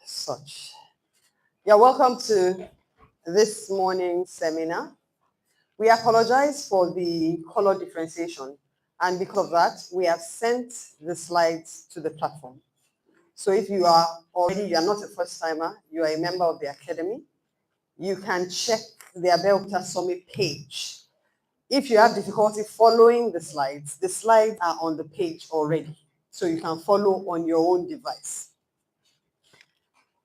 such. You're welcome to this morning's seminar. We apologize for the color differentiation, and because of that, we have sent the slides to the platform. So if you are not a first timer, you are a member of the academy, you can check the Abeokuta Summit page. If you have difficulty following the slides are on the page already, so you can follow on your own device.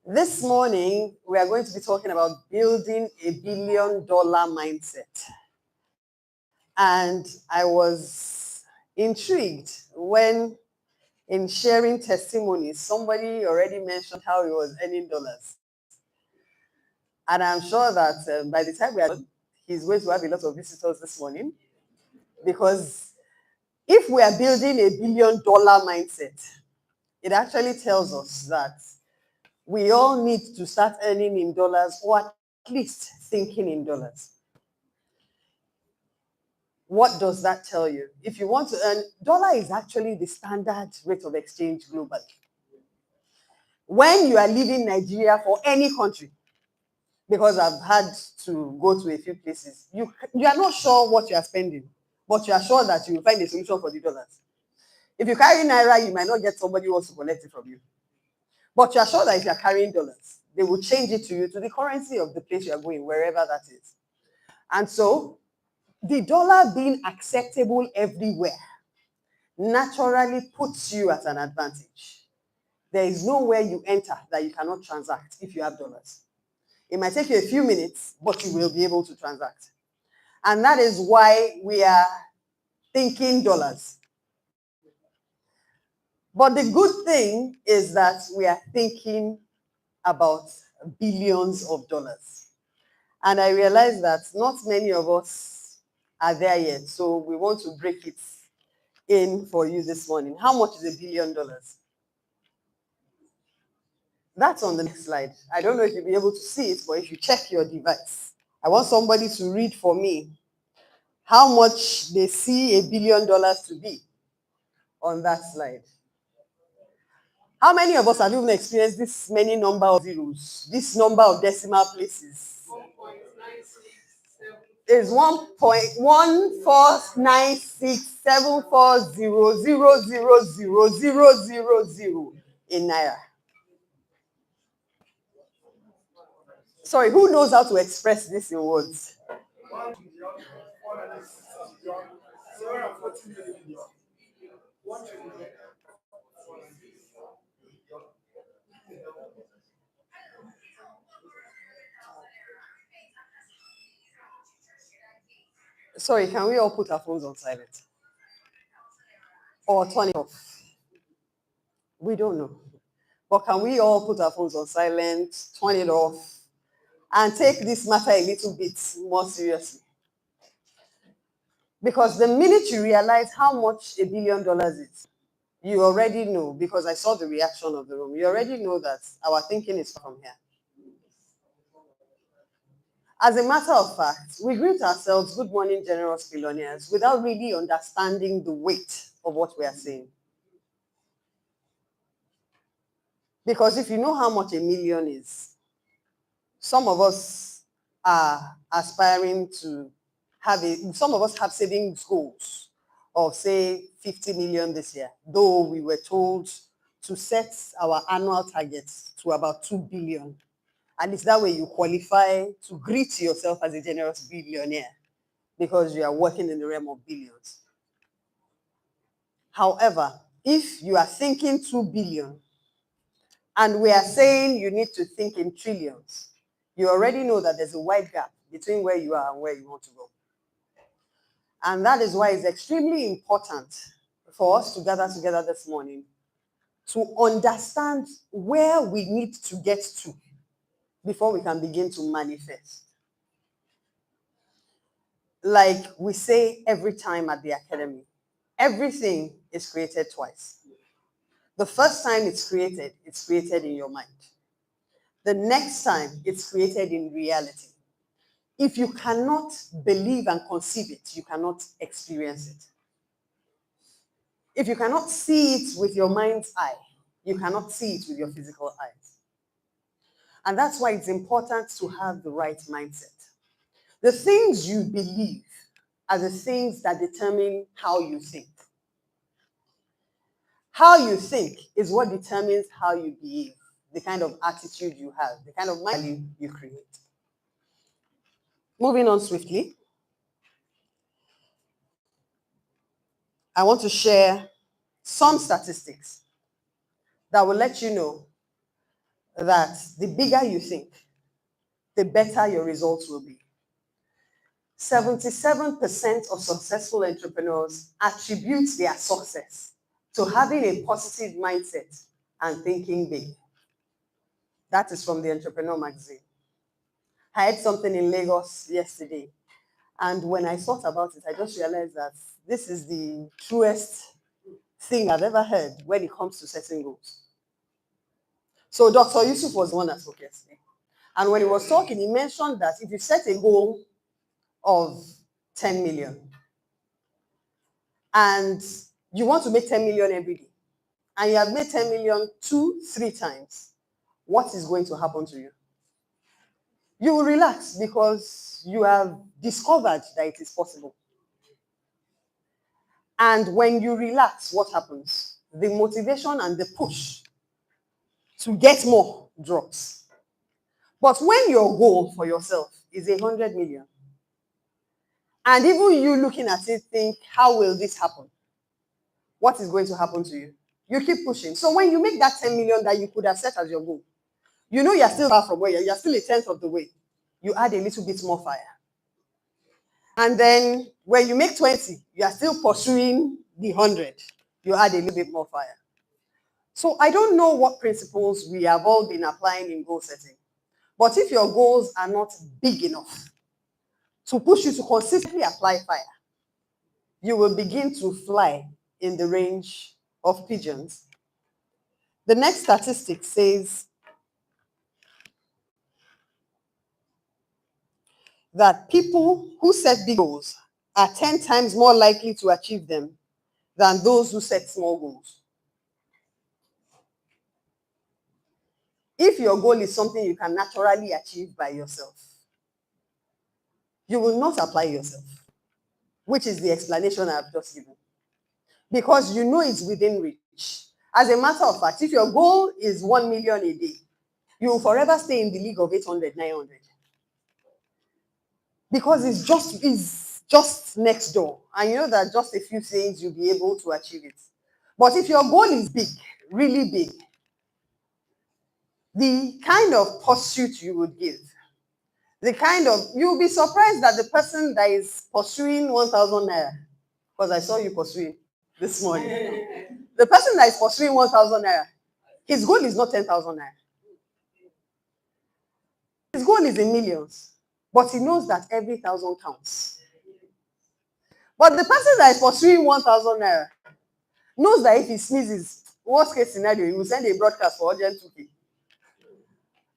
This morning, we are going to be talking about building $1 billion mindset. And I was intrigued when, in sharing testimonies, somebody already mentioned how he was earning dollars. And I'm sure that by the time we are done, he's going to have a lot of visitors this morning. Because if we are building $1 billion mindset, it actually tells us that we all need to start earning in dollars, or at least thinking in dollars. What does that tell you? If you want to earn, dollar is actually the standard rate of exchange globally. When you are leaving Nigeria for any country, because I've had to go to a few places, you are not sure what you are spending, but you are sure that you will find a solution for the dollars. If you carry Naira, you might not get somebody who wants to collect it from you. But you are sure that if you are carrying dollars, they will change it to you, to the currency of the place you are going, wherever that is. And so, the dollar being acceptable everywhere naturally puts you at an advantage. There is nowhere you enter that you cannot transact if you have dollars. It might take you a few minutes, but you will be able to transact. And that is why we are thinking dollars. But the good thing is that we are thinking about billions of dollars. And I realize that not many of us are there yet. So we want to break it in for you this morning. How much is $1 billion? That's on the next slide. I don't know if you'll be able to see it, but if you check your device, I want somebody to read for me how much they see $1 billion to be on that slide. How many of us have even experienced this many number of zeros, this number of decimal places? 1.967 is 1.1496740000000 in Naira. Sorry, who knows how to express this in words? Sorry, can we all put our phones on silent? Or turn it off? We don't know. But can we all put our phones on silent, turn it off, and take this matter a little bit more seriously? Because the minute you realize how much $1 billion is, you already know, because I saw the reaction of the room, you already know that our thinking is from here. As a matter of fact, we greet ourselves, good morning, generous billionaires, without really understanding the weight of what we are saying. Because if you know how much 1 million is, some of us are aspiring to some of us have savings goals of, say, 50 million this year, though we were told to set our annual targets to about 2 billion. And it's that way you qualify to greet yourself as a generous billionaire, because you are working in the realm of billions. However, if you are thinking 2 billion, and we are saying you need to think in trillions, you already know that there's a wide gap between where you are and where you want to go. And that is why it's extremely important for us to gather together this morning to understand where we need to get to before we can begin to manifest. Like we say every time at the academy, everything is created twice. The first time it's created in your mind. The next time, it's created in reality. If you cannot believe and conceive it, you cannot experience it. If you cannot see it with your mind's eye, You cannot see it with your physical eyes. And that's why it's important to have the right mindset. The things you believe are the things that determine how you think. How you think is what determines how you behave, the kind of attitude you have, the kind of value you create. Moving on swiftly, I want to share some statistics that will let you know that the bigger you think, the better your results will be. 77% of successful entrepreneurs attribute their success to having a positive mindset and thinking big. That is from the Entrepreneur magazine. I had something in Lagos yesterday, and when I thought about it, I just realized that this is the truest thing I've ever heard when it comes to setting goals. So Dr. Yusuf was the one that spoke yesterday. And when he was talking, he mentioned that if you set a goal of 10 million and you want to make 10 million every day, and you have made 10 million 2-3 times, what is going to happen to you? You will relax because you have discovered that it is possible. And when you relax, what happens? The motivation and the push to get more drops. But when your goal for yourself is 100 million, and even you looking at it think, how will this happen? What is going to happen to you? You keep pushing. So when you make that 10 million that you could have set as your goal, you know you're still far from where you're still a tenth of the way. You add a little bit more fire. And then when you make 20, you are still pursuing the 100. You add a little bit more fire. So I don't know what principles we have all been applying in goal setting. But if your goals are not big enough to push you to consistently apply fire, you will begin to fly in the range of pigeons. The next statistic says that people who set big goals are 10 times more likely to achieve them than those who set small goals. If your goal is something you can naturally achieve by yourself, you will not apply yourself, which is the explanation I've just given. Because you know it's within reach. As a matter of fact, if your goal is 1 million a day, you will forever stay in the league of 800, 900. Because it's just next door. And you know that just a few things you'll be able to achieve it. But if your goal is big, really big, the kind of pursuit you would give, you'll be surprised that the person that is pursuing 1,000 naira, because I saw you pursuing this morning, the person that is pursuing 1,000 naira, his goal is not 10,000 naira. His goal is in millions, but he knows that every 1,000 counts. But the person that is pursuing 1,000 naira knows that if he sneezes, worst case scenario, he will send a broadcast for urgent 2K.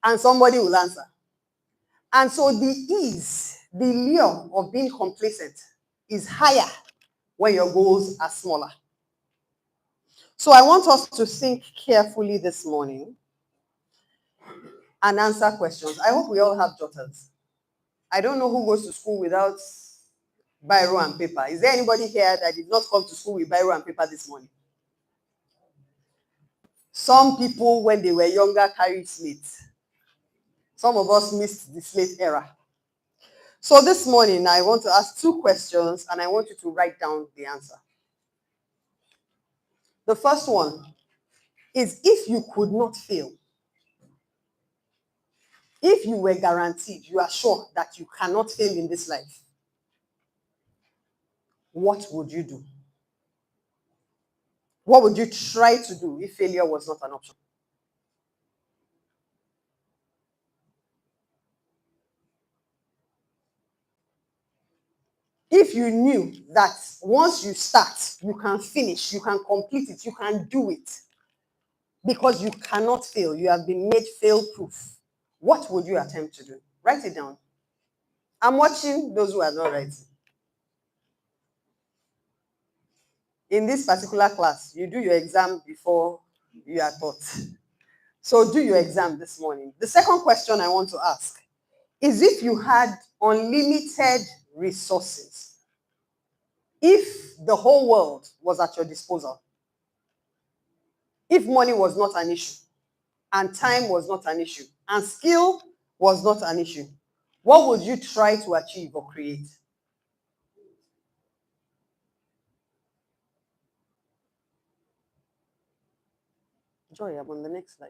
And somebody will answer. And so the ease, the lure of being complacent is higher when your goals are smaller. So I want us to think carefully this morning and answer questions. I hope we all have jotters. I don't know who goes to school without biro and paper. Is there anybody here that did not come to school with biro and paper this morning? Some people, when they were younger, carried slates. Some of us missed the slate era. So this morning, I want to ask 2 questions, and I want you to write down the answer. The first one is, if you could not fail, if you were guaranteed, you are sure that you cannot fail in this life, what would you do? What would you try to do if failure was not an option? If you knew that once you start, you can finish, you can complete it, you can do it, because you cannot fail, you have been made fail-proof, what would you attempt to do? Write it down. I'm watching those who are not writing. In this particular class, you do your exam before You are taught. So do your exam this morning. The second question I want to ask is, if you had unlimited resources, if the whole world was at your disposal, if money was not an issue, and time was not an issue, and skill was not an issue, what would you try to achieve or create? Joy, I'm on the next slide.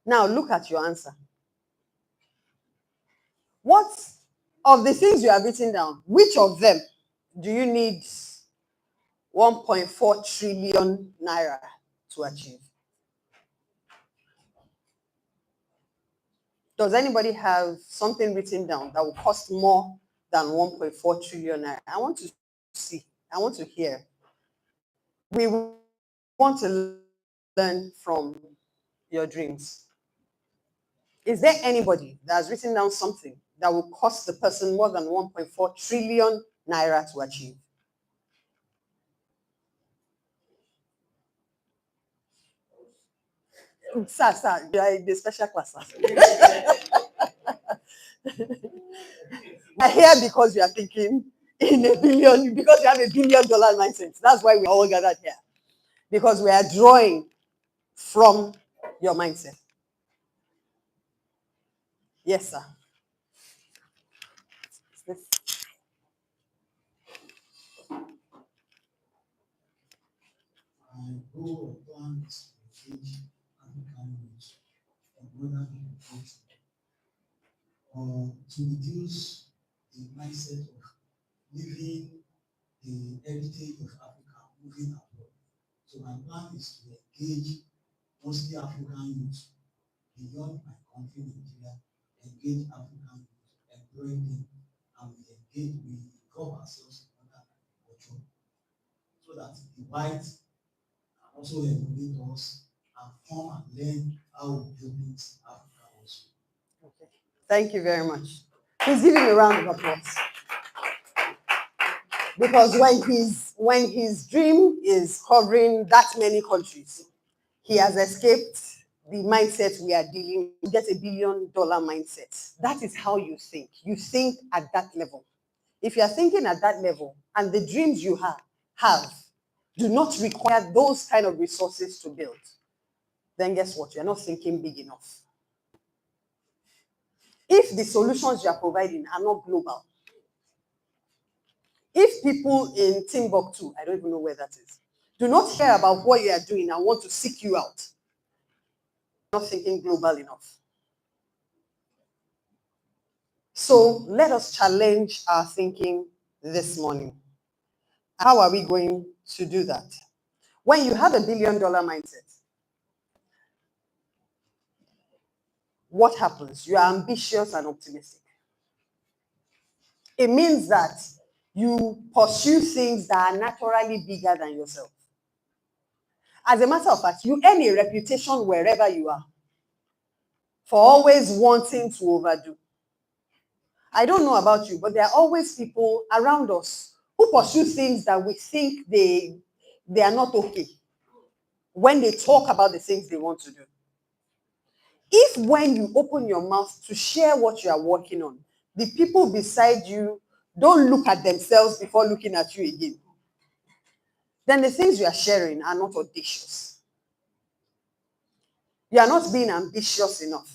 Now look at your answer. What of the things you have written down, which of them do you need 1.4 trillion naira to achieve? Does anybody have something written down that will cost more than 1.4 trillion naira? I want to see. I want to hear. We want to learn from your dreams. Is there anybody that has written down something that will cost the person more than 1.4 trillion naira to achieve? Sir, you are in the special class. We're here because you are thinking in a billion, because you have $1 billion mindset. That's why we all gathered here. Because we are drawing from your mindset. Yes, sir. My goal or plan is to engage African youth and other people or to reduce the mindset of leaving the heritage of Africa moving abroad. So my plan is to engage mostly African youth beyond my country, Nigeria, engage African youth, employ them, and we involve ourselves in other culture so that the white also emulate us and come and learn how we do things in Africa also. Okay. Thank you very much. Please give him a round of applause. Because when his dream is covering that many countries, he has escaped the mindset we are dealing with. Get $1 billion mindset. That is how you think. You think at that level. If you are thinking at that level and the dreams you have do not require those kind of resources to build, then guess what? You're not thinking big enough. If the solutions you are providing are not global, if people in Timbuktu, I don't even know where that is, do not care about what you are doing and want to seek you out, you're not thinking global enough. So let us challenge our thinking this morning. How are we going to do that? When you have $1 billion mindset, what happens? You are ambitious and optimistic. It means that you pursue things that are naturally bigger than yourself. As a matter of fact, you earn a reputation wherever you are for always wanting to overdo. I don't know about you, but there are always people around us who pursue things that we think they are not okay when they talk about the things they want to do. If when you open your mouth to share what you are working on, the people beside you don't look at themselves before looking at you again, then the things you are sharing are not audacious. You are not being ambitious enough.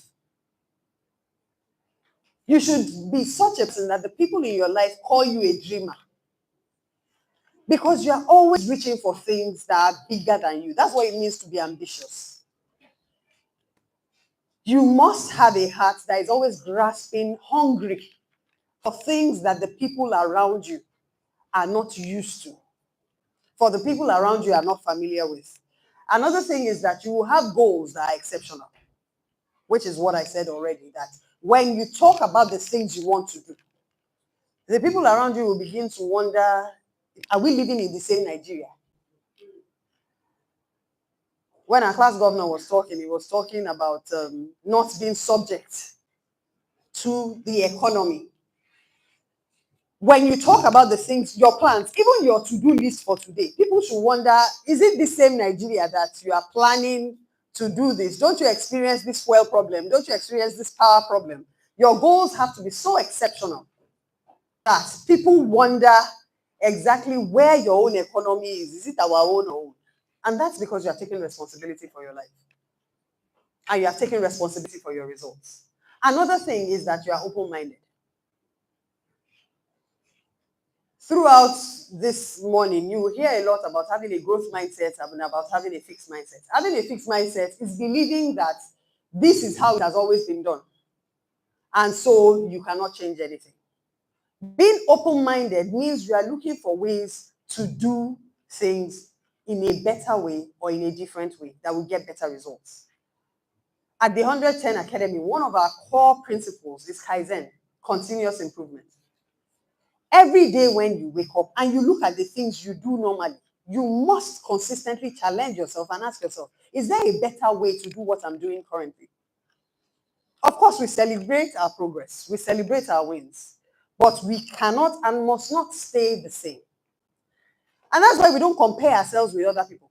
You should be such a person that the people in your life call you a dreamer. Because you are always reaching for things that are bigger than you. That's what it means to be ambitious. You must have a heart that is always grasping, hungry for things that the people around you are not used to, for the people around you are not familiar with. Another thing is that you will have goals that are exceptional, which is what I said already, that when you talk about the things you want to do, the people around you will begin to wonder, are we living in the same Nigeria? When our class governor was talking, he was talking about not being subject to the economy. When you talk about the things, your plans, even your to-do list for today, people should wonder, is it the same Nigeria that you are planning to do this? Don't you experience this fuel problem? Don't you experience this power problem? Your goals have to be so exceptional that people wonder exactly where your own economy is. Is it our own or own? And that's because you are taking responsibility for your life. And you are taking responsibility for your results. Another thing is that you are open-minded. Throughout this morning, you will hear a lot about having a growth mindset and about having a fixed mindset. Having a fixed mindset is believing that this is how it has always been done. And so you cannot change anything. Being open-minded means you are looking for ways to do things in a better way or in a different way that will get better results. At the 110 Academy, one of our core principles is Kaizen, continuous improvement. Every day when you wake up and you look at the things you do normally, you must consistently challenge yourself and ask yourself, is there a better way to do what I'm doing currently? Of course, we celebrate our progress, we celebrate our wins, but we cannot and must not stay the same. And that's why we don't compare ourselves with other people.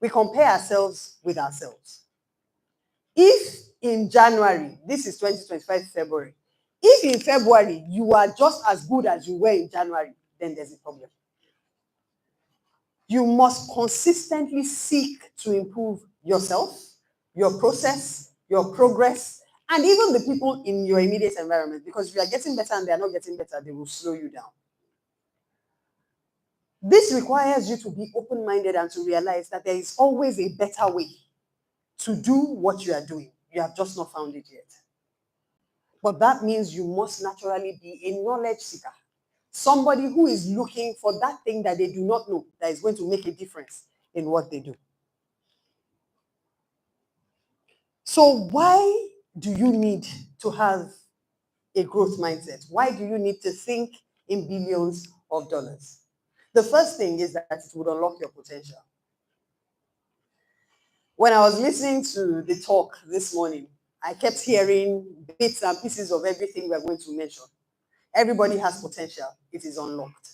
We compare ourselves with ourselves. If in January, this is 2025 February, if in February you are just as good as you were in January, then there's a problem. You must consistently seek to improve yourself, your process, your progress, and even the people in your immediate environment. Because if you are getting better and they are not getting better, they will slow you down. This requires you to be open-minded and to realize that there is always a better way to do what you are doing. You have just not found it yet. But that means you must naturally be a knowledge seeker. Somebody who is looking for that thing that they do not know that is going to make a difference in what they do. So why do you need to have a growth mindset? Why do you need to think in billions of dollars? The first thing is that it would unlock your potential. When I was listening to the talk this morning, I kept hearing bits and pieces of everything we're going to mention. Everybody has potential. It is unlocked.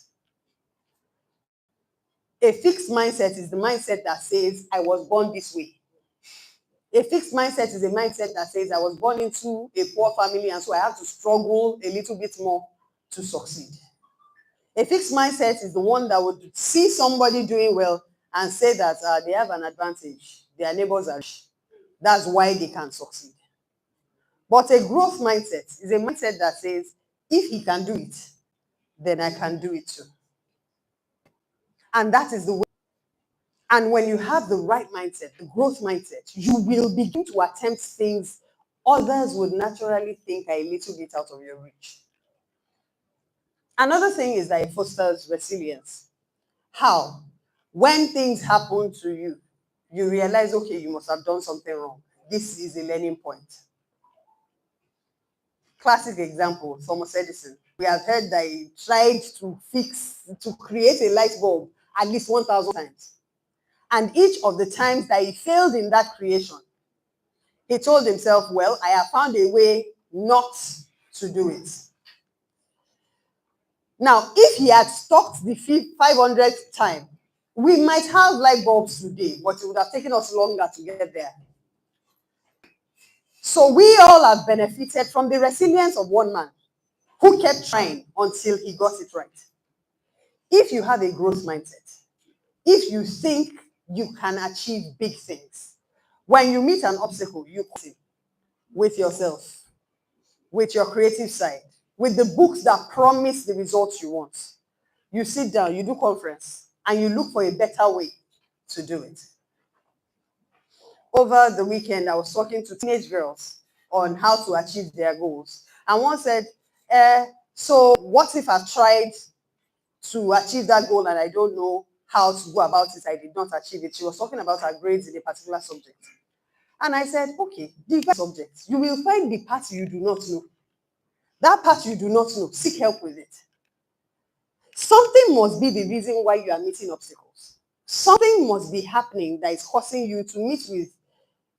A fixed mindset is the mindset that says, I was born this way. A fixed mindset is a mindset that says, I was born into a poor family and so I have to struggle a little bit more to succeed. A fixed mindset is the one that would see somebody doing well and say that they have an advantage. Their neighbors are rich. That's why they can succeed. But a growth mindset is a mindset that says, if he can do it, then I can do it too. And that is the way. And when you have the right mindset, the growth mindset, you will begin to attempt things others would naturally think are a little bit out of your reach. Another thing is that it fosters resilience. How? When things happen to you, you realize, okay, you must have done something wrong. This is a learning point. Classic example, Thomas Edison. We have heard that he tried to create a light bulb at least 1,000 times. And each of the times that he failed in that creation, he told himself, well, I have found a way not to do it. Now, if he had stopped the 500th time, we might have light bulbs today, but it would have taken us longer to get there. So we all have benefited from the resilience of one man who kept trying until he got it right. If you have a growth mindset, if you think you can achieve big things, when you meet an obstacle, you sit with yourself, with your creative side, with the books that promise the results you want. You sit down, you do conference, and you look for a better way to do it. Over the weekend, I was talking to teenage girls on how to achieve their goals. And one said, so what if I've tried to achieve that goal and I don't know how to go about it? I did not achieve it. She was talking about her grades in a particular subject. And I said, okay, the subject, you will find the part you do not know. That part you do not know, seek help with it. Something must be the reason why you are meeting obstacles. Something must be happening that is causing you to meet with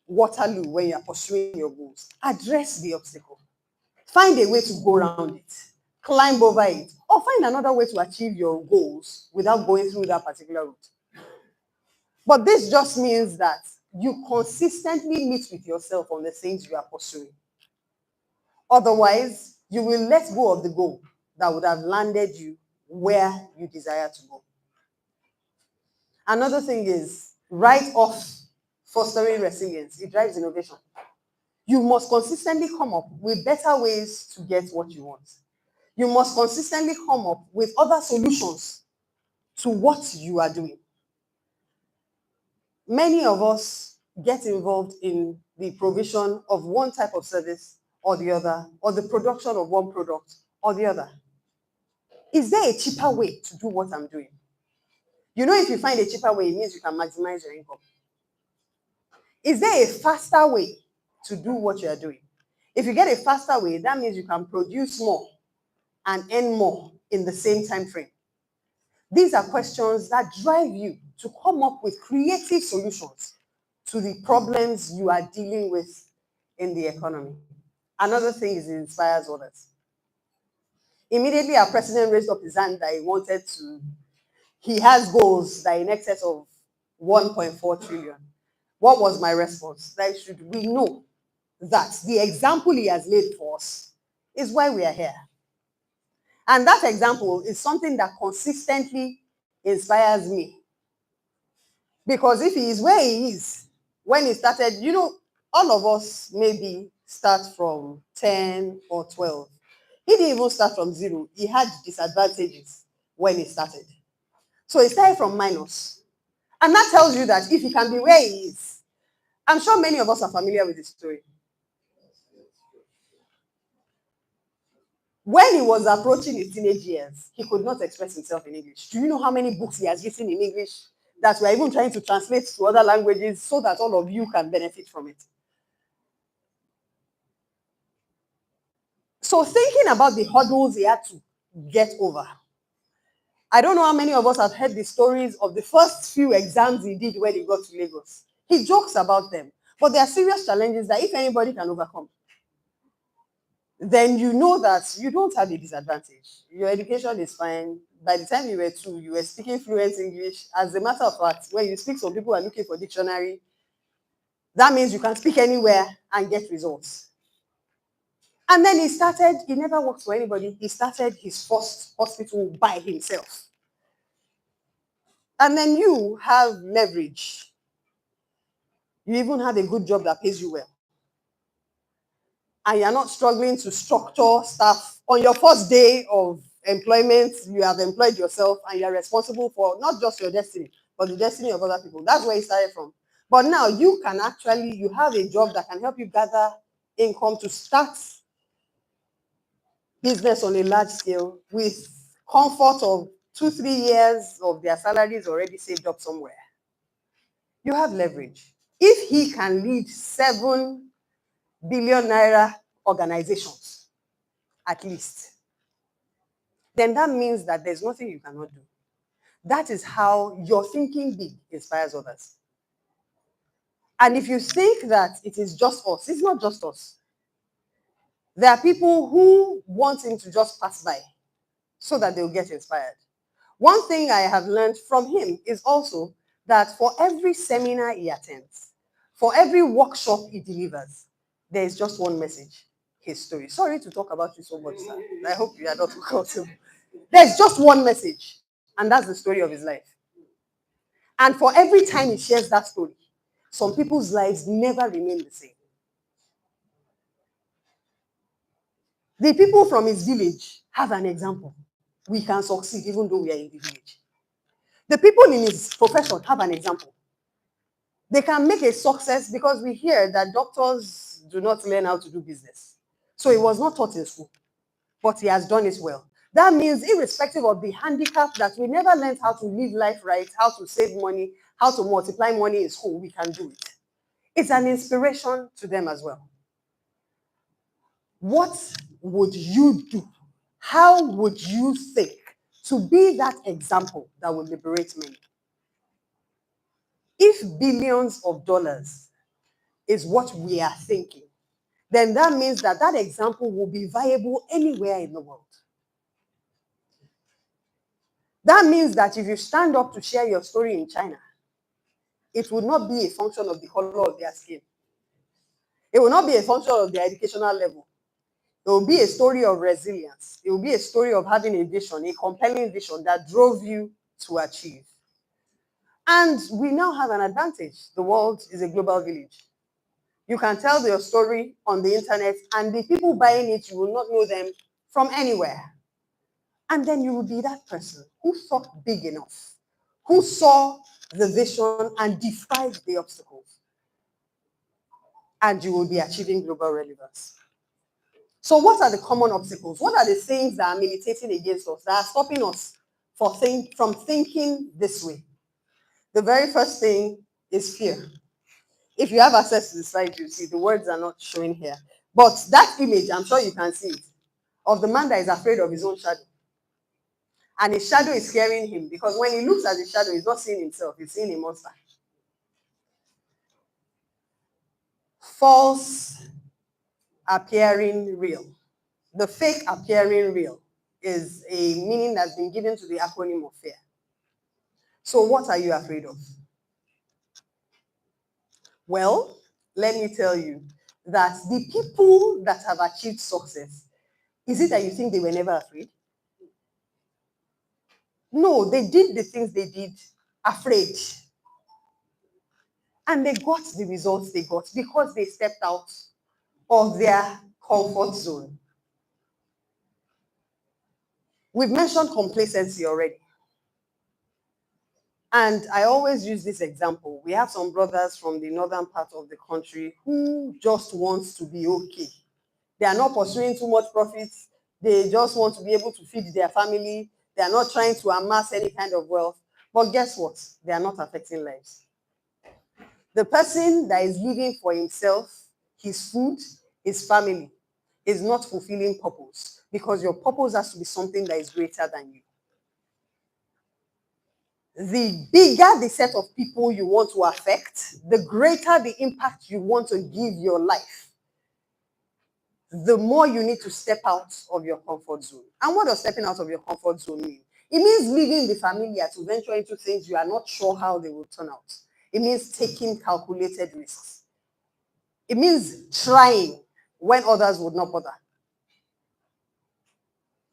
Waterloo when you're pursuing your goals. Address the obstacle. Find a way to go around it. Climb over it. Or find another way to achieve your goals without going through that particular route. But this just means that you consistently meet with yourself on the things you are pursuing. Otherwise, you will let go of the goal that would have landed you where you desire to go. Another thing is write off fostering resilience. It drives innovation. You must consistently come up with better ways to get what you want. You must consistently come up with other solutions to what you are doing. Many of us get involved in the provision of one type of service or the other, or the production of one product or the other. Is there a cheaper way to do what I'm doing? You know, if you find a cheaper way, it means you can maximize your income. Is there a faster way to do what you are doing? If you get a faster way, that means you can produce more and earn more in the same time frame. These are questions that drive you to come up with creative solutions to the problems you are dealing with in the economy. Another thing is it inspires others. Immediately, our president raised up his hand that he has goals that are in excess of 1.4 trillion. What was my response? That should we know that the example he has laid for us is why we are here. And that example is something that consistently inspires me. Because if he is where he is, when he started, you know, all of us maybe start from 10 or 12. He didn't even start from zero. He had disadvantages when he started. So he started from minus. And that tells you that if he can be where he is, I'm sure many of us are familiar with the story. When he was approaching his teenage years, he could not express himself in English. Do you know how many books he has written in English that we're even trying to translate to other languages so that all of you can benefit from it? So thinking about the hurdles he had to get over. I don't know how many of us have heard the stories of the first few exams he did when he got to Lagos. He jokes about them, but there are serious challenges that if anybody can overcome, then you know that you don't have a disadvantage. Your education is fine. By the time you were 2, you were speaking fluent English. As a matter of fact, when you speak, some people are looking for dictionary. That means you can speak anywhere and get results. And then he never worked for anybody. He started his first hospital by himself. And then you have leverage. You even have a good job that pays you well. And you're not struggling to structure stuff. On your first day of employment, you have employed yourself and you're responsible for not just your destiny, but the destiny of other people. That's where you started from. But now you have a job that can help you gather income to start business on a large scale with comfort of 2-3 years of their salaries already saved up somewhere. You have leverage. If he can lead 7 billion naira organizations, at least, then that means that there's nothing you cannot do. That is how your thinking big inspires others. And if you think that it is just us, it's not just us. There are people who want him to just pass by so that they'll get inspired. One thing I have learned from him is also that for every seminar he attends, for every workshop he delivers, there is just one message, his story. Sorry to talk about you so much, sir. I hope you are not comfortable. There's just one message, and that's the story of his life. And for every time he shares that story, some people's lives never remain the same. The people from his village have an example. We can succeed even though we are in the village. The people in his profession have an example. They can make a success because we hear that doctors do not learn how to do business. So he was not taught in school, but he has done it well. That means irrespective of the handicap that we never learned how to live life right, how to save money, how to multiply money in school, we can do it. It's an inspiration to them as well. What would you do? How would you think to be that example that will liberate many? If billions of dollars is what we are thinking, then that means that that example will be viable anywhere in the world. That means that if you stand up to share your story in China, it will not be a function of the color of their skin. It will not be a function of their educational level. It will be a story of resilience. It will be a story of having a vision, a compelling vision that drove you to achieve. And we now have an advantage. The world is a global village. You can tell your story on the internet, and the people buying it, you will not know them from anywhere. And then you will be that person who thought big enough, who saw the vision and defied the obstacles. And you will be achieving global relevance. So what are the common obstacles? What are the things that are militating against us, that are stopping us from thinking this way? The very first thing is fear. If you have access to the slide, you see the words are not showing here. But that image, I'm sure you can see it, of the man that is afraid of his own shadow. And his shadow is scaring him because when he looks at the shadow, he's not seeing himself, he's seeing a monster. False appearing real. The fake appearing real is a meaning that's been given to the acronym of fear. So what are you afraid of? Well, let me tell you that the people that have achieved success, is it that you think they were never afraid? No, they did the things they did afraid. And they got the results they got because they stepped out of their comfort zone. We've mentioned complacency already. And I always use this example. We have some brothers from the northern part of the country who just want to be okay. They are not pursuing too much profits. They just want to be able to feed their family. They are not trying to amass any kind of wealth. But guess what? They are not affecting lives. The person that is living for himself, his food, his family, is not fulfilling purpose because your purpose has to be something that is greater than you. The bigger the set of people you want to affect, the greater the impact you want to give your life, the more you need to step out of your comfort zone. And what does stepping out of your comfort zone mean? It means leaving the familiar to venture into things you are not sure how they will turn out. It means taking calculated risks. It means trying when others would not bother.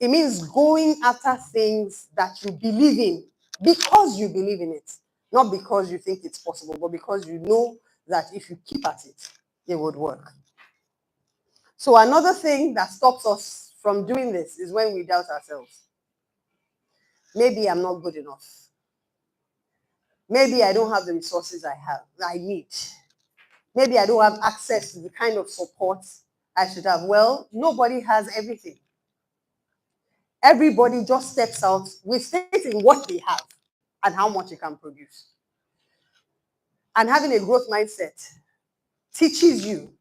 It means going after things that you believe in because you believe in it, not because you think it's possible, but because you know that if you keep at it, it would work. So another thing that stops us from doing this is when we doubt ourselves. Maybe I'm not good enough. Maybe I don't have the resources I need. Maybe I don't have access to the kind of support I should have. Well, nobody has everything. Everybody just steps out with faith in what they have and how much it can produce. And having a growth mindset teaches you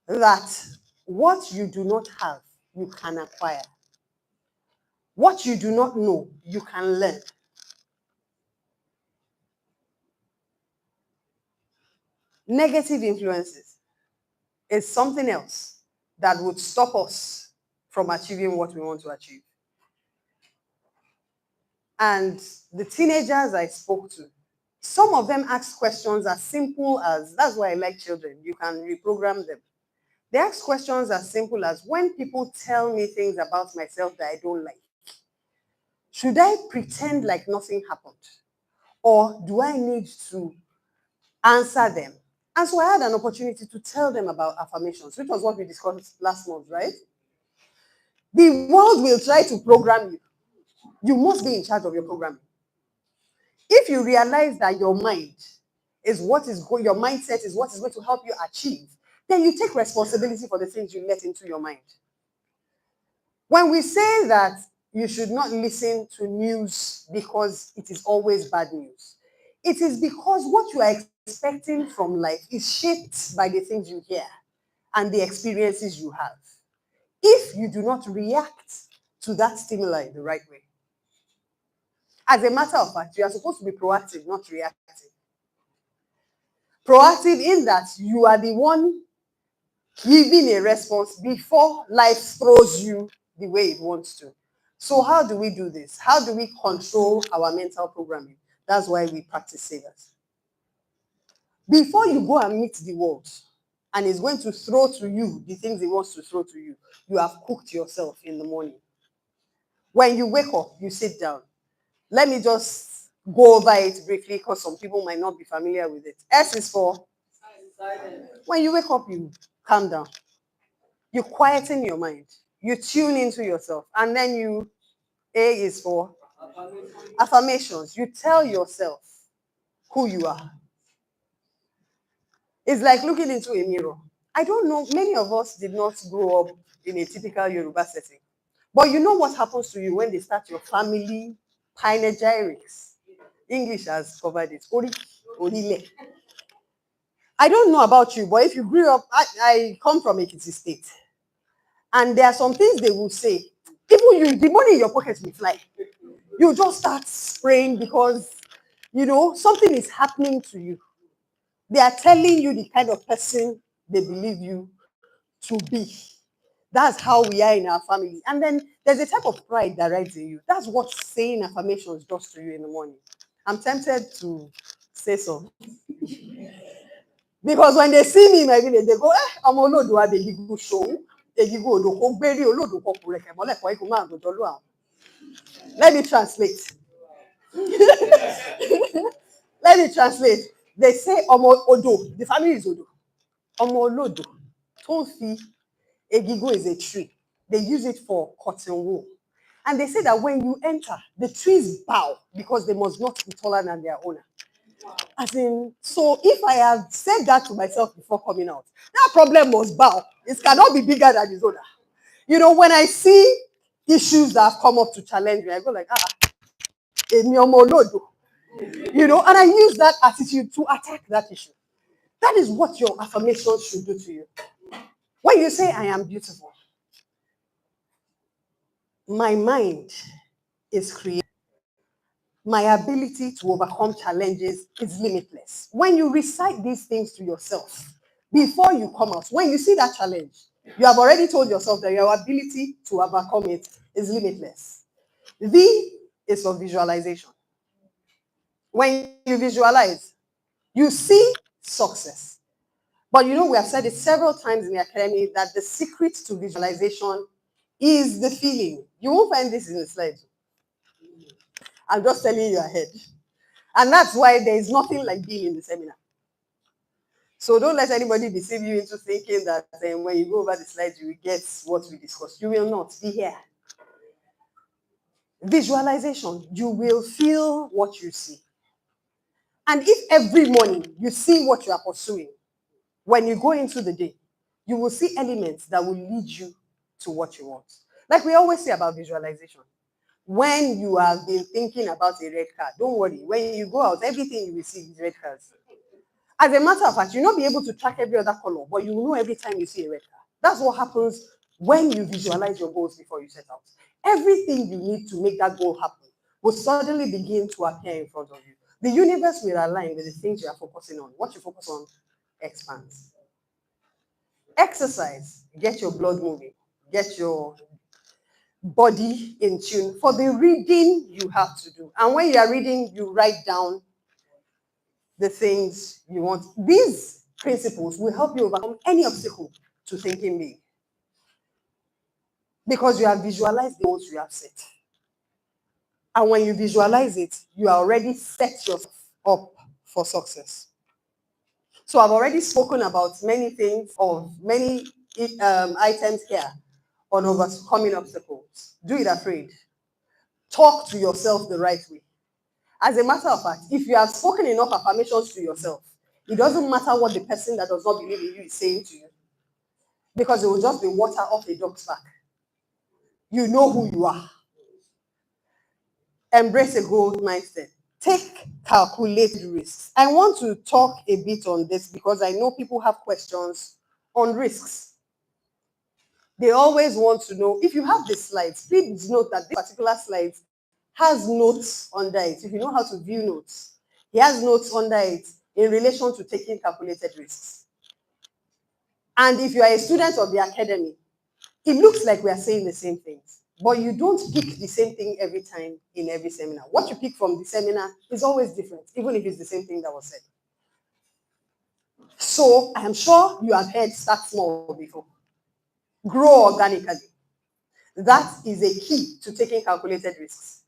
that what you do not have, you can acquire. What you do not know, you can learn. Negative influences is something else that would stop us from achieving what we want to achieve. And the teenagers I spoke to, some of them ask questions as simple as, that's why I like children, you can reprogram them. They ask questions as simple as, when people tell me things about myself that I don't like, should I pretend like nothing happened? Or do I need to answer them? And so I had an opportunity to tell them about affirmations, which was what we discussed last month, right? The world will try to program you. You must be in charge of your programming. If you realize that your mind is your mindset is what is going to help you achieve, then you take responsibility for the things you let into your mind. When we say that you should not listen to news because it is always bad news, it is because what you are expecting from life is shaped by the things you hear and the experiences you have. If you do not react to that stimuli the right way, as a matter of fact, you are supposed to be proactive, not reactive. Proactive in that you are the one giving a response before life throws you the way it wants to. So how do we do this? How do we control our mental programming? That's why we practice savers. Before you go and meet the world, and it's going to throw to you the things it wants to throw to you, you have cooked yourself in the morning. When you wake up, you sit down. Let me just go over it briefly because some people might not be familiar with it. S is for when you wake up, you calm down. You quieten your mind. You tune into yourself. And then A is for affirmations. You tell yourself who you are. It's like looking into a mirror. I don't know, many of us did not grow up in a typical Yoruba setting. But you know what happens to you when they start your family panegyrics? English has covered it. Orile. I don't know about you, but if you grew up, I come from Ekiti State. And there are some things they will say. Even you, the money in your pocket will fly. You just start spraying because, something is happening to you. They are telling you the kind of person they believe you to be. That's how we are in our family. And then there's a type of pride that rides in you. That's what saying affirmations does to you in the morning. I'm tempted to say so. Because when they see me in my village, they go, I'm Olodo Abeokuta show. Let me translate. Let me translate. They say Omo Odo. The family is Odo. Omo Olodo. Tonfi. Egigo is a tree. They use it for cotton wool. And they say that when you enter, the trees bow because they must not be taller than their owner. As in, so if I have said that to myself before coming out, that problem must bow. It cannot be bigger than its owner. When I see issues that have come up to challenge me, I go like, and I use that attitude to attack that issue. That is what your affirmation should do to you. When you say, I am beautiful, my mind is creative. My ability to overcome challenges is limitless. When you recite these things to yourself before you come out, when you see that challenge, you have already told yourself that your ability to overcome it is limitless. V is for visualization. When you visualize, you see success. But we have said it several times in the academy that the secret to visualization is the feeling. You won't find this in the slides. I'm just telling you ahead. And that's why there is nothing like being in the seminar. So don't let anybody deceive you into thinking that when you go over the slides, you will get what we discussed. You will not be here. Visualization, you will feel what you see. And if every morning you see what you are pursuing, when you go into the day, you will see elements that will lead you to what you want. Like we always say about visualization. When you have been thinking about a red card, don't worry. When you go out, everything you will see is red cards. As a matter of fact, you'll not be able to track every other color, but you will know every time you see a red card. That's what happens when you visualize your goals before you set out. Everything you need to make that goal happen will suddenly begin to appear in front of you. The universe will align with the things you are focusing on. What you focus on expands. Exercise, get your blood moving, get your body in tune for the reading you have to do. And when you are reading, you write down the things you want. These principles will help you overcome any obstacle to thinking big. Because you have visualized the goals you have set. And when you visualize it, you are already set yourself up for success. So I've already spoken about many things, of many items here on overcoming obstacles. Do it afraid. Talk to yourself the right way. As a matter of fact, if you have spoken enough affirmations to yourself, it doesn't matter what the person that does not believe in you is saying to you, because it will just be water off a duck's back. You know who you are. Embrace a growth mindset. Take calculated risks. I want to talk a bit on this because I know people have questions on risks. They always want to know, if you have the slides, please note that this particular slide has notes under it. If you know how to view notes, he has notes under it in relation to taking calculated risks. And if you are a student of the academy, it looks like we are saying the same things, but you don't pick the same thing every time in every seminar. What you pick from the seminar is always different, even if it's the same thing that was said. So I am sure you have heard start small before. Grow organically. That is a key to taking calculated risks.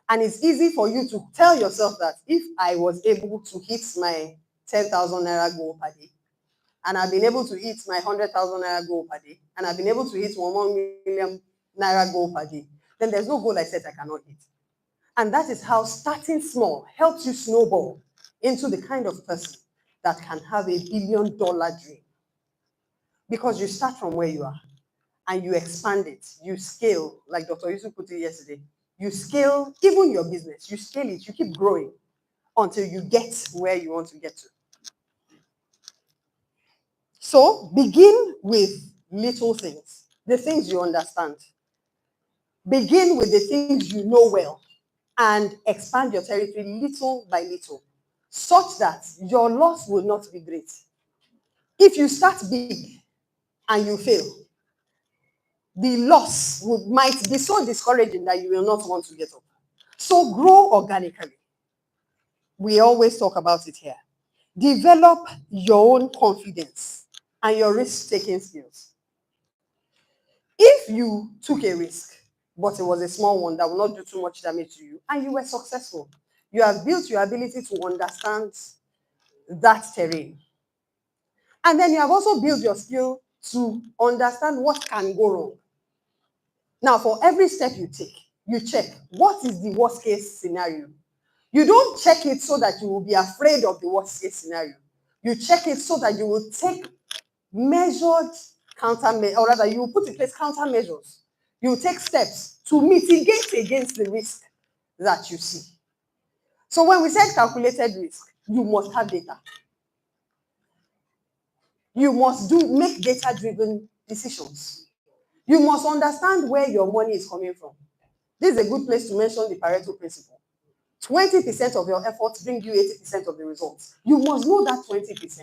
And it's easy for you to tell yourself that if I was able to hit my 10,000 naira goal per day, and I've been able to hit my 100,000 naira goal per day, and I've been able to hit 1 million naira goal per day, then there's no goal I said I cannot hit. And that is how starting small helps you snowball into the kind of person that can have a $1 billion dream. Because you start from where you are and you expand it, you scale, like Dr. Yusuf put it yesterday. You scale even your business, you scale it, you keep growing until you get where you want to get to. So begin with little things, the things you understand. Begin with the things you know well and expand your territory little by little, such that your loss will not be great. If you start big and you fail, the loss might be so discouraging that you will not want to get up. So grow organically. We always talk about it here. Develop your own confidence and your risk-taking skills. If you took a risk, but it was a small one that will not do too much damage to you, and you were successful, you have built your ability to understand that terrain. And then you have also built your skill to understand what can go wrong. Now, for every step you take, you check what is the worst case scenario. You don't check it so that you will be afraid of the worst case scenario. You check it so that you will take measured countermeasures, or rather, you will put in place countermeasures. You will take steps to mitigate against the risk that you see. So when we said calculated risk, you must have data. You must make data-driven decisions. You must understand where your money is coming from. This is a good place to mention the Pareto principle. 20% of your efforts bring you 80% of the results. You must know that 20%.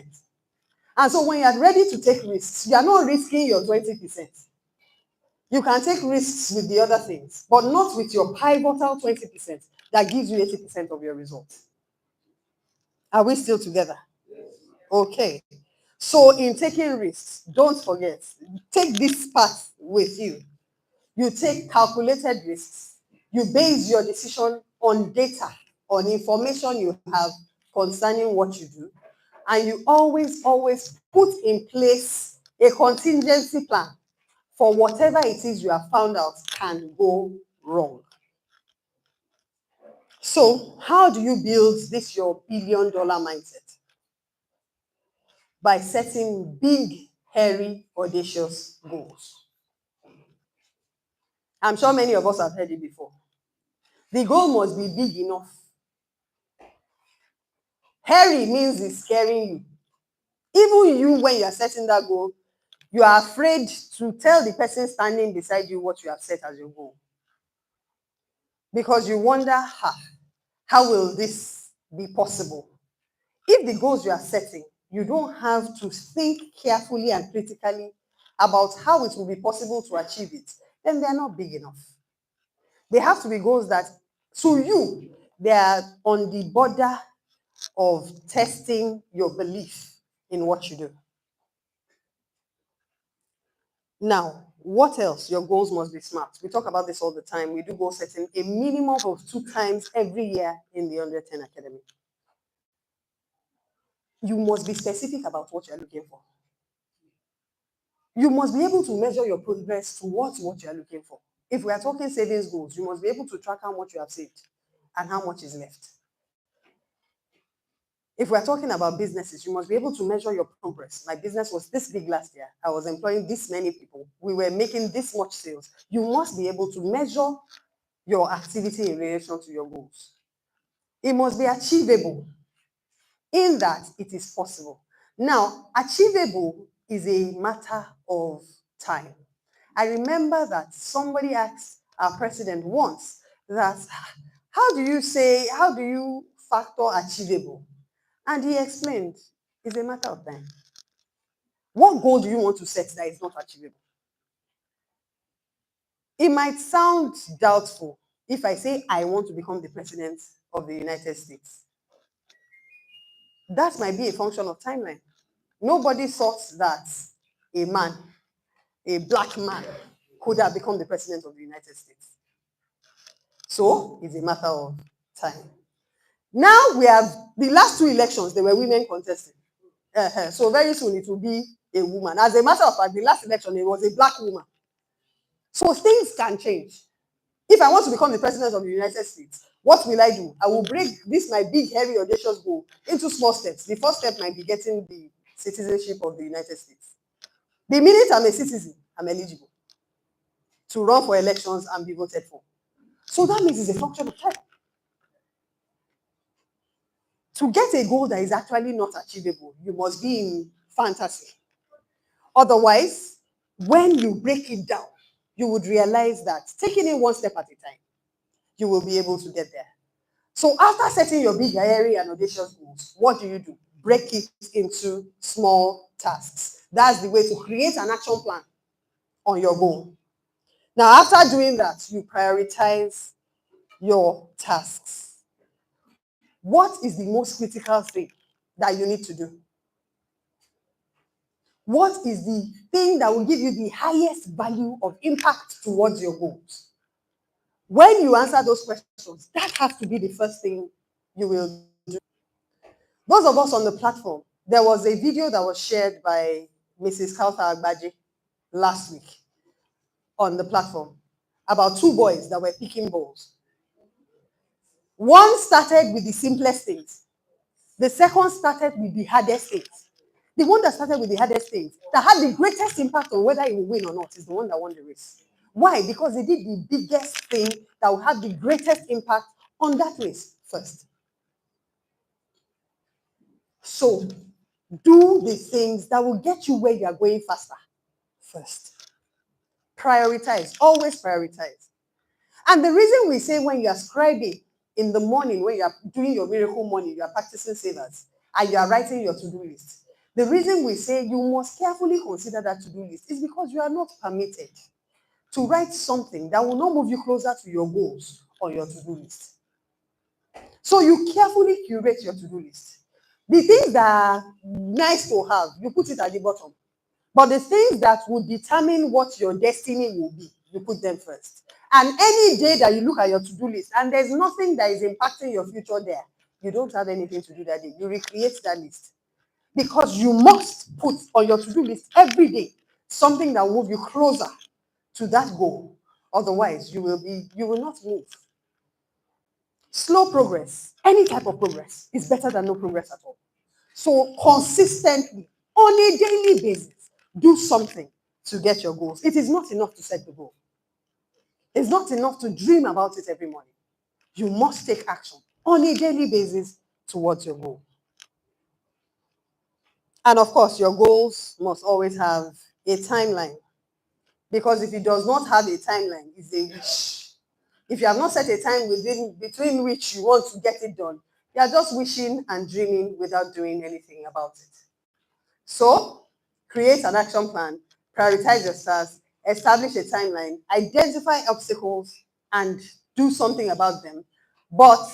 And so when you are ready to take risks, you are not risking your 20%. You can take risks with the other things, but not with your pivotal 20% that gives you 80% of your results. Are we still together? Okay. So in taking risks, don't forget, take this part with you. You take calculated risks. You base your decision on data, on information you have concerning what you do. And you always put in place a contingency plan for whatever it is you have found out can go wrong. So how do you build this your $1 billion mindset? By setting big, hairy, audacious goals. I'm sure many of us have heard it before. The goal must be big enough. Hairy means it's scaring you. Even you, when you are setting that goal, you are afraid to tell the person standing beside you what you have set as your goal. Because you wonder, how will this be possible? If the goals you are setting, you don't have to think carefully and critically about how it will be possible to achieve it, then they are not big enough. They have to be goals that, to you, they are on the border of testing your belief in what you do. Now, what else? Your goals must be smart. We talk about this all the time. We do goal setting a minimum of 2 times every year in the Under 10 Academy. You must be specific about what you're looking for. You must be able to measure your progress towards what you're looking for. If we are talking savings goals, you must be able to track how much you have saved and how much is left. If we're talking about businesses, you must be able to measure your progress. My business was this big last year. I was employing this many people. We were making this much sales. You must be able to measure your activity in relation to your goals. It must be achievable in that it is possible. Now, achievable is a matter of time. I remember that somebody asked our president once that, how do you factor achievable? And he explained, it's a matter of time. What goal do you want to set that is not achievable? It might sound doubtful if I say I want to become the president of the United States. That might be a function of timeline. Nobody thought that a man, a black man, could have become the president of the United States. So it's a matter of time. Now we have the last two elections, there were women contesting. So very soon it will be a woman. As a matter of fact, the last election, it was a black woman. So things can change. If I want to become the president of the United States, what will I do? I will break this my big, heavy, audacious goal into small steps. The first step might be getting the citizenship of the United States. The minute I'm a citizen, I'm eligible to run for elections and be voted for. So that means it's a function of time. To get a goal that is actually not achievable, you must be in fantasy. Otherwise, when you break it down, you would realize that taking it one step at a time, you will be able to get there. So after setting your big, hairy, and audacious goals, what do? Break it into small tasks. That's the way to create an action plan on your goal. Now, after doing that, you prioritize your tasks. What is the most critical thing that you need to do? What is the thing that will give you the highest value of impact towards your goals? When you answer those questions, that has to be the first thing you will do. Those of us on the platform, there was a video that was shared by Mrs. Kauta Agbaji last week on the platform about two boys that were picking balls. One started with the simplest things. The second started with the hardest things. The one that started with the hardest things, that had the greatest impact on whether he will win or not, is the one that won the race. Why? Because they did the biggest thing that will have the greatest impact on that race first. So, do the things that will get you where you are going faster first. Prioritize. Always prioritize. And the reason we say when you are scribing in the morning, when you are doing your miracle morning, you are practicing savers, and you are writing your to-do list. The reason we say you must carefully consider that to-do list is because you are not permitted to write something that will not move you closer to your goals on your to-do list. So you carefully curate your to-do list. The things that are nice to have, you put it at the bottom. But the things that will determine what your destiny will be, you put them first. And any day that you look at your to-do list and there's nothing that is impacting your future there, you don't have anything to do that day. You recreate that list. Because you must put on your to-do list every day something that will move you closer to that goal. Otherwise, you will not move. Slow progress, any type of progress, is better than no progress at all. So consistently, on a daily basis, do something to get your goals. It is not enough to set the goal. It's not enough to dream about it every morning. You must take action on a daily basis towards your goal. And of course, your goals must always have a timeline. Because if it does not have a timeline, it's a wish. If you have not set a time between which you want to get it done, you are just wishing and dreaming without doing anything about it. So, create an action plan, prioritize your tasks, establish a timeline, identify obstacles, and do something about them. But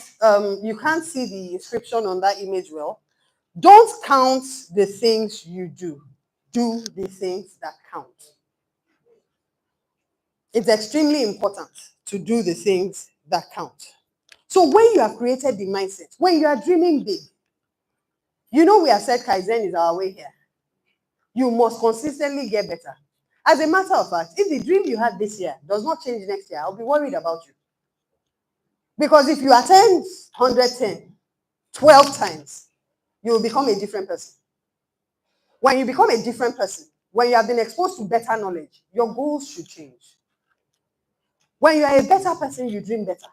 you can't see the inscription on that image well. Don't count the things you do. Do the things that count. It's extremely important to do the things that count. So when you have created the mindset, when you are dreaming big, we have said Kaizen is our way here. You must consistently get better. As a matter of fact, if the dream you had this year does not change next year, I'll be worried about you. Because if you attend 110, 12 times, you will become a different person. When you become a different person, when you have been exposed to better knowledge, your goals should change. When you are a better person, you dream better.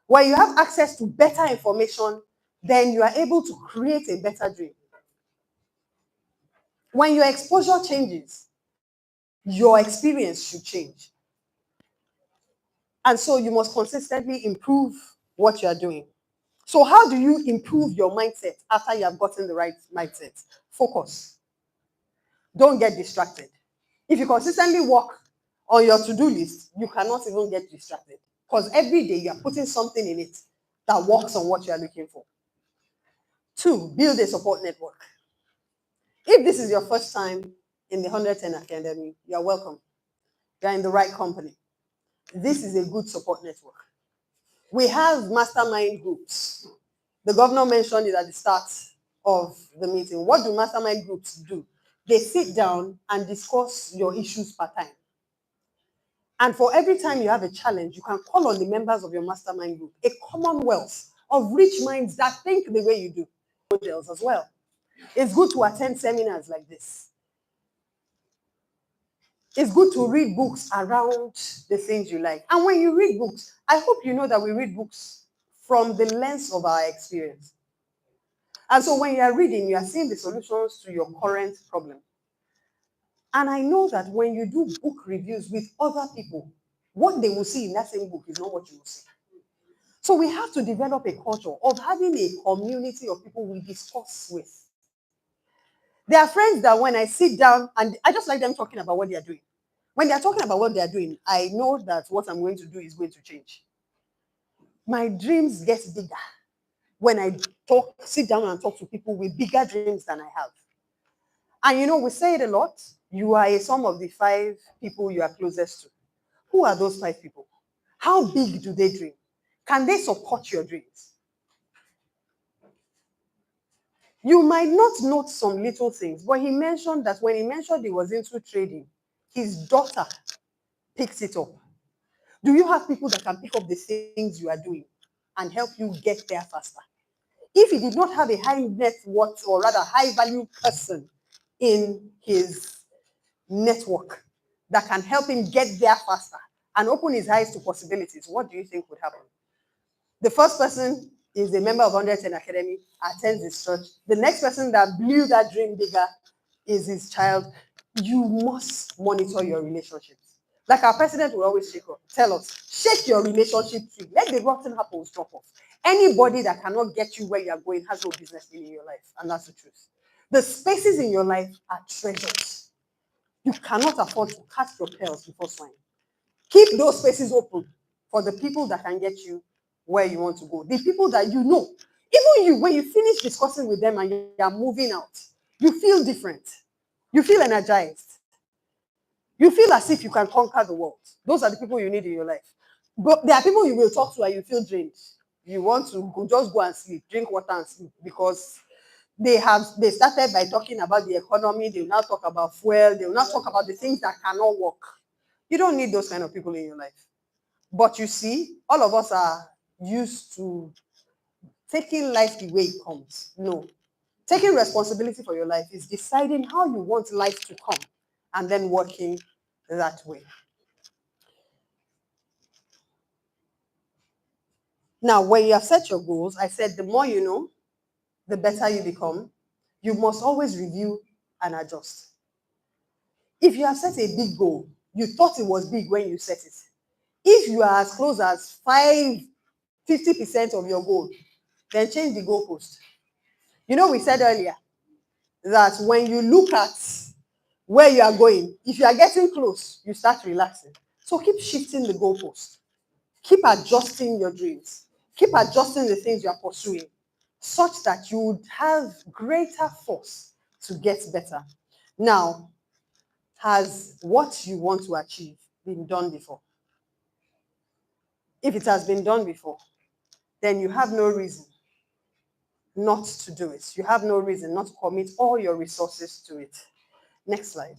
When you have access to better information, then you are able to create a better dream. When your exposure changes, your experience should change. And so you must consistently improve what you are doing. So how do you improve your mindset after you have gotten the right mindset? Focus. Don't get distracted. If you consistently work on your to-do list, you cannot even get distracted because every day you are putting something in it that works on what you are looking for. 2, build a support network. If this is your first time in the 110 Academy, you are welcome. You are in the right company. This is a good support network. We have mastermind groups. The governor mentioned it at the start of the meeting. What do mastermind groups do? They sit down and discuss your issues per time. And for every time you have a challenge, you can call on the members of your mastermind group, a commonwealth of rich minds that think the way you do. Models as well. It's good to attend seminars like this. It's good to read books around the things you like. And when you read books, I hope you know that we read books from the lens of our experience. And so when you are reading, you are seeing the solutions to your current problem. And I know that when you do book reviews with other people, what they will see in that same book is not what you will see. So we have to develop a culture of having a community of people we discuss with. There are friends that when I sit down, and I just like them talking about what they are doing. When they are talking about what they are doing, I know that what I'm going to do is going to change. My dreams get bigger when I sit down and talk to people with bigger dreams than I have. And you know, we say it a lot. You are a sum of the 5 people you are closest to. Who are those 5 people? How big do they dream? Can they support your dreams? You might not note some little things, but he mentioned that when he mentioned he was into trading, his daughter picked it up. Do you have people that can pick up the things you are doing and help you get there faster? If he did not have a high net worth or rather high value person in his network that can help him get there faster and open his eyes to possibilities, what do you think would happen? The first person is a member of 110 Academy, attends his church. The next person that blew that dream bigger is his child. You must monitor your relationships. Like our president will always tell us, shake your relationship tree. Let the rotten apples drop off. Anybody that cannot get you where you are going has no business being in your life. And that's the truth. The spaces in your life are treasures. You cannot afford to cast your pearls before swine. Keep those spaces open for the people that can get you where you want to go. The people that you know. Even you, when you finish discussing with them and you are moving out, you feel different. You feel energized. You feel as if you can conquer the world. Those are the people you need in your life. But there are people you will talk to and you feel drained. You want to just go and sleep, drink water and sleep because they started by talking about the economy. They will now talk about fuel. They will now talk about the things that cannot work. You don't need those kind of people in your life. But you see, all of us are used to taking life the way it comes. No. Taking responsibility for your life is deciding how you want life to come and then working that way. Now, when you have set your goals, I said the more you know, the better you become. You must always review and adjust. If you have set a big goal, you thought it was big when you set it. If you are as close as 50% of your goal, then change the goalpost. You know, we said earlier that when you look at where you are going, if you are getting close, you start relaxing. So keep shifting the goalpost. Keep adjusting your dreams. Keep adjusting the things you are pursuing such that you would have greater force to get better. Now, has what you want to achieve been done before? If it has been done before, then you have no reason not to do it. You have no reason not to commit all your resources to it. Next slide.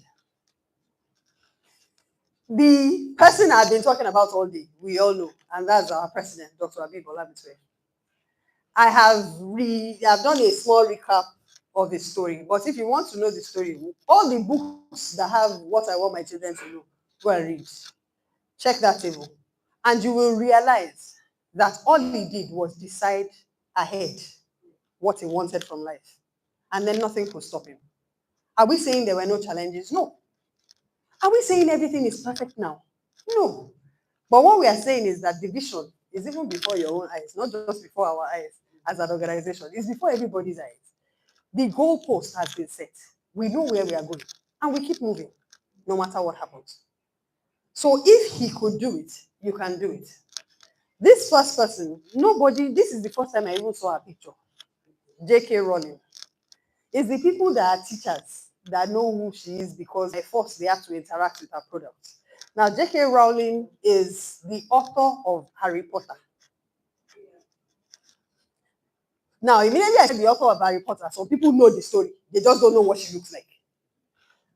The person I've been talking about all day, we all know, and that's our president, Dr. Abeokuta. I have done a small recap of the story, but if you want to know the story, all the books that have what I want my children to know, go and read. Check that table. And you will realize that all he did was decide ahead what he wanted from life. And then nothing could stop him. Are we saying there were no challenges? No. Are we saying everything is perfect now? No. But what we are saying is that the vision is even before your own eyes, not just before our eyes. as an organization. It's before everybody's eyes. The goalpost has been set. We know where we are going, and we keep moving, no matter what happens. So if he could do it, you can do it. This first person, nobody, this is the first time I even saw her picture. J.K. Rowling. It's the people that are teachers that know who she is because by force they have to interact with her products. Now, J.K. Rowling is the author of Harry Potter. Now, immediately I said the author of Harry Potter, some people know the story. They just don't know what she looks like.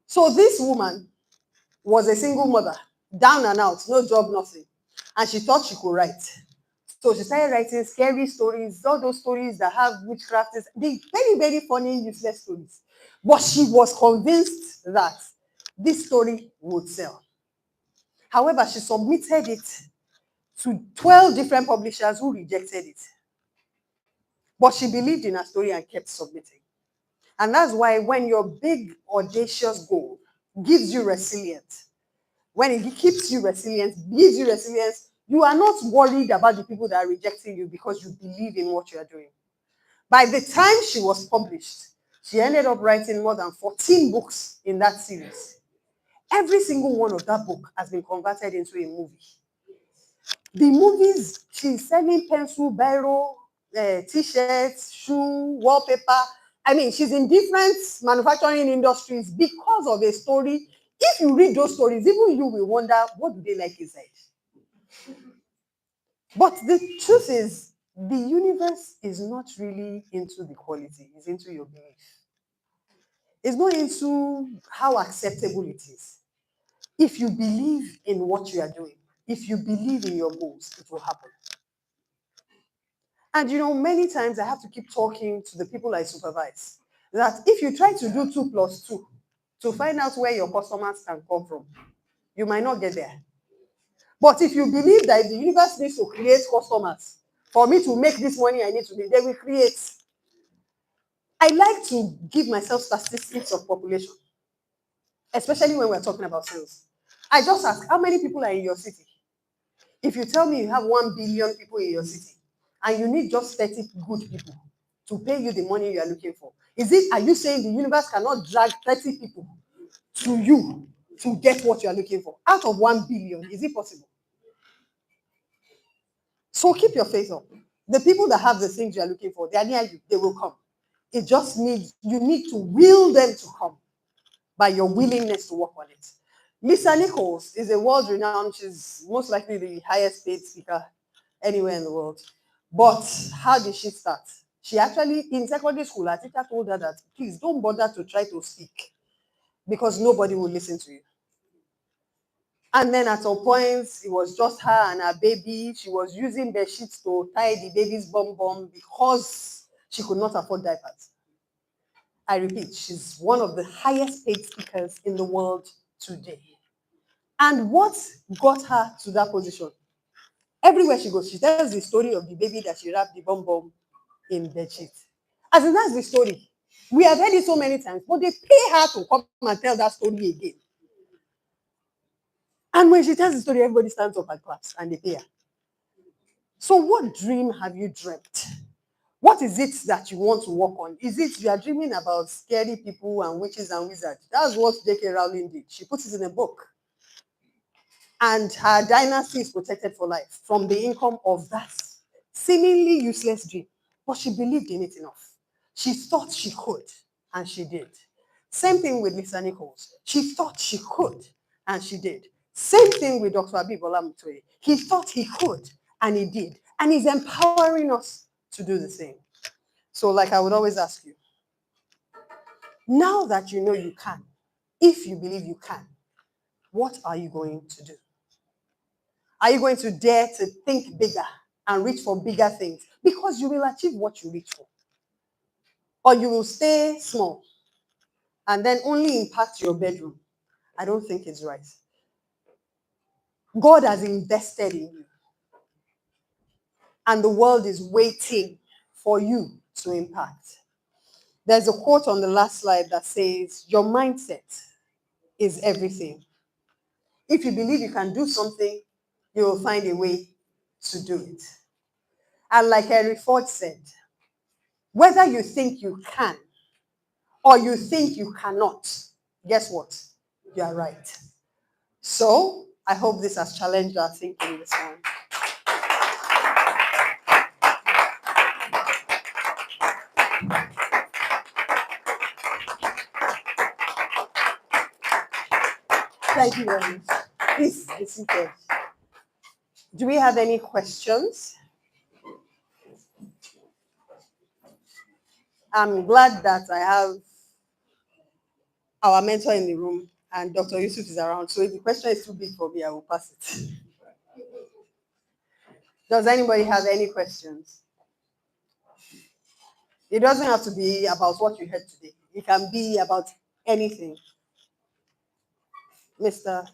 So this woman was a single mother, down and out, no job, nothing. And she thought she could write. So she started writing scary stories, all those stories that have witchcraft, the very, very funny, useless stories. But she was convinced that this story would sell. However, she submitted it to 12 different publishers who rejected it. But she believed in her story and kept submitting. And that's why when your big, audacious goal gives you resilience, when it keeps you resilient, gives you resilience, you are not worried about the people that are rejecting you because you believe in what you are doing. By the time she was published, she ended up writing more than 14 books in that series. Every single one of that book has been converted into a movie. The movies, she's selling pencil, biro, t-shirts, shoe, wallpaper. I mean, she's in different manufacturing industries because of a story. If you read those stories, even you will wonder, what do they like inside? But the truth is, the universe is not really into the quality, it's into your belief. It's not into how acceptable it is. If you believe in what you are doing, if you believe in your goals, it will happen. And many times I have to keep talking to the people I supervise that if you try to do 2 plus 2 to find out where your customers can come from, you might not get there. But if you believe that if the universe needs to create customers for me to make this money I need to make, they will create. I like to give myself statistics of population, especially when we're talking about sales. I just ask, how many people are in your city? If you tell me you have 1 billion people in your city and you need just 30 good people to pay you the money you are looking for, are you saying the universe cannot drag 30 people to you to get what you are looking for? Out of 1 billion, is it possible? So keep your faith up. The people that have the things you are looking for, they are near you, they will come. It just needs, you need to will them to come by your willingness to work on it. Lisa Nichols is a world-renowned, she's most likely the highest paid speaker anywhere in the world. But how did she start? She actually, in secondary school, her teacher told her that, please don't bother to try to speak because nobody will listen to you. And then at some points, it was just her and her baby. She was using bed sheets to tie the baby's bum because she could not afford diapers. I repeat, she's one of the highest paid speakers in the world today. And what got her to that position? Everywhere she goes, she tells the story of the baby that she wrapped the bum in bed sheet. As in, that's the story. We have heard it so many times, but they pay her to come and tell that story again. And when she tells the story, everybody stands up and claps and they pay her. So what dream have you dreamt? What is it that you want to work on? Is it you are dreaming about scary people and witches and wizards? That's what J.K. Rowling did. She put it in a book. And her dynasty is protected for life from the income of that seemingly useless dream. But she believed in it enough. She thought she could, and she did. Same thing with Lisa Nichols. She thought she could, and she did. Same thing with Dr. Abi Olajumoke. He thought he could, and he did. And he's empowering us to do the same. So, like I would always ask you, now that you know you can, if you believe you can, what are you going to do? Are you going to dare to think bigger and reach for bigger things? Because you will achieve what you reach for. Or you will stay small and then only impact your bedroom. I don't think it's right. God has invested in you. And the world is waiting for you to impact. There's a quote on the last slide that says, your mindset is everything. If you believe you can do something, you will find a way to do it. And like Henry Ford said, Whether you think you can or you think you cannot, guess what? You are right. So I hope this has challenged our thinking this morning. Thank you very much. Please be seated. Do we have any questions? I'm glad that I have our mentor in the room and Dr. Yusuf is around. So if the question is too big for me, I will pass it. Does anybody have any questions? It doesn't have to be about what you heard today. It can be about anything. Mr.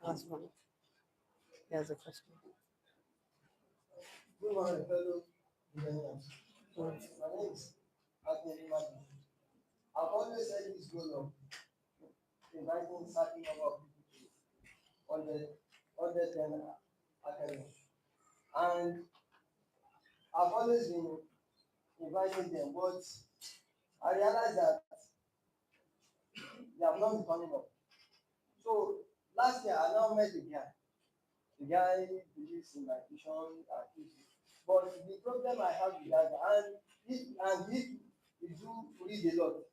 Last one. Here's a question. Good morning, fellow millennials. My name is Abeokuta. I've always said this goal of inviting certain number of people on the 10 academy. And I've always been inviting them, but I realized that they have not been coming up. So last year I now met a guy. The guy believes in my vision and thesis. But the problem I have with that guy, and if you do read a lot,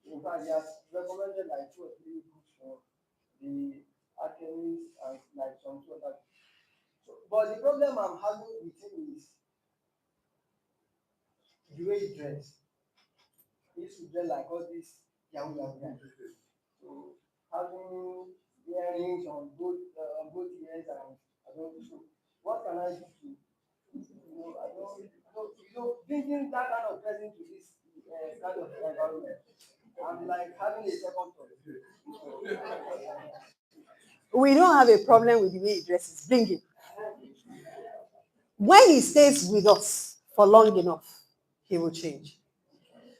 in fact, he has recommended like 2 or 3 books for the alchemists and like some two other. So, but the problem I'm having with him is the way he dressed. He used to dress like all this Yahoo guy. So having earrings on both ears and I don't know. So what can I do to I don't bringing that kind of person to this kind of environment. I'm like having a second thought. We don't have a problem with the way he dresses. Bring him. When he stays with us for long enough, he will change.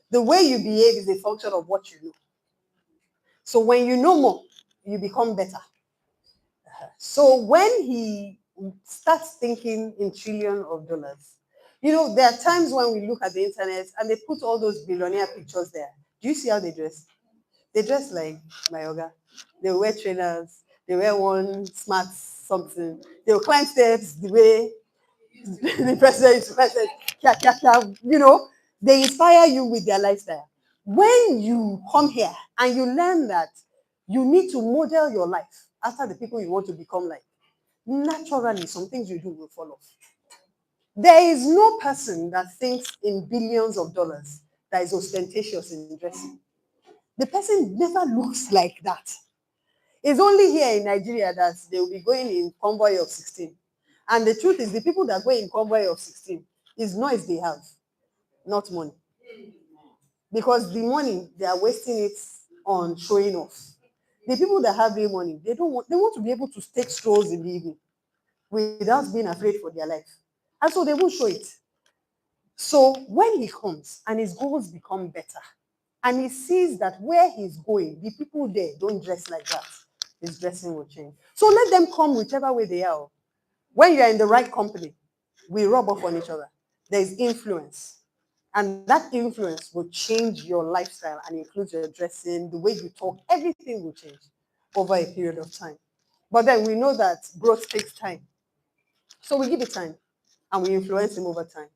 The way you behave is a function of what you know. So when you know more, you become better. So when he starts thinking in trillions of dollars, there are times when we look at the internet and they put all those billionaire pictures there. Do you see how they dress? They dress like my yoga. They wear trainers. They wear one smart something. They will climb steps the way the president is president. They inspire you with their lifestyle. When you come here and you learn that you need to model your life after the people you want to become like, naturally some things you do will fall off. There is no person that thinks in billions of dollars that is ostentatious in dressing. The person never looks like that. It's only here in Nigeria that they will be going in convoy of 16. And the truth is, the people that go in convoy of 16 is noise they have, not money. Because the money, they are wasting it on showing off. The people that have real money, they want to be able to take strolls in the evening without being afraid for their life. And so they won't show it. So when he comes and his goals become better, and he sees that where he's going, the people there don't dress like that, his dressing will change. So let them come whichever way they are. When you are in the right company, we rub off on each other. There is influence. And that influence will change your lifestyle and include your dressing, the way you talk, everything will change over a period of time. But then we know that growth takes time. So we give it time and we influence him over time.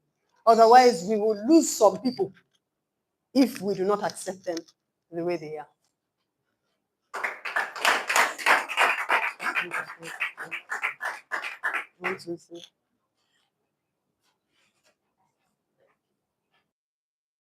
Otherwise, we will lose some people if we do not accept them the way they are. One, two, three.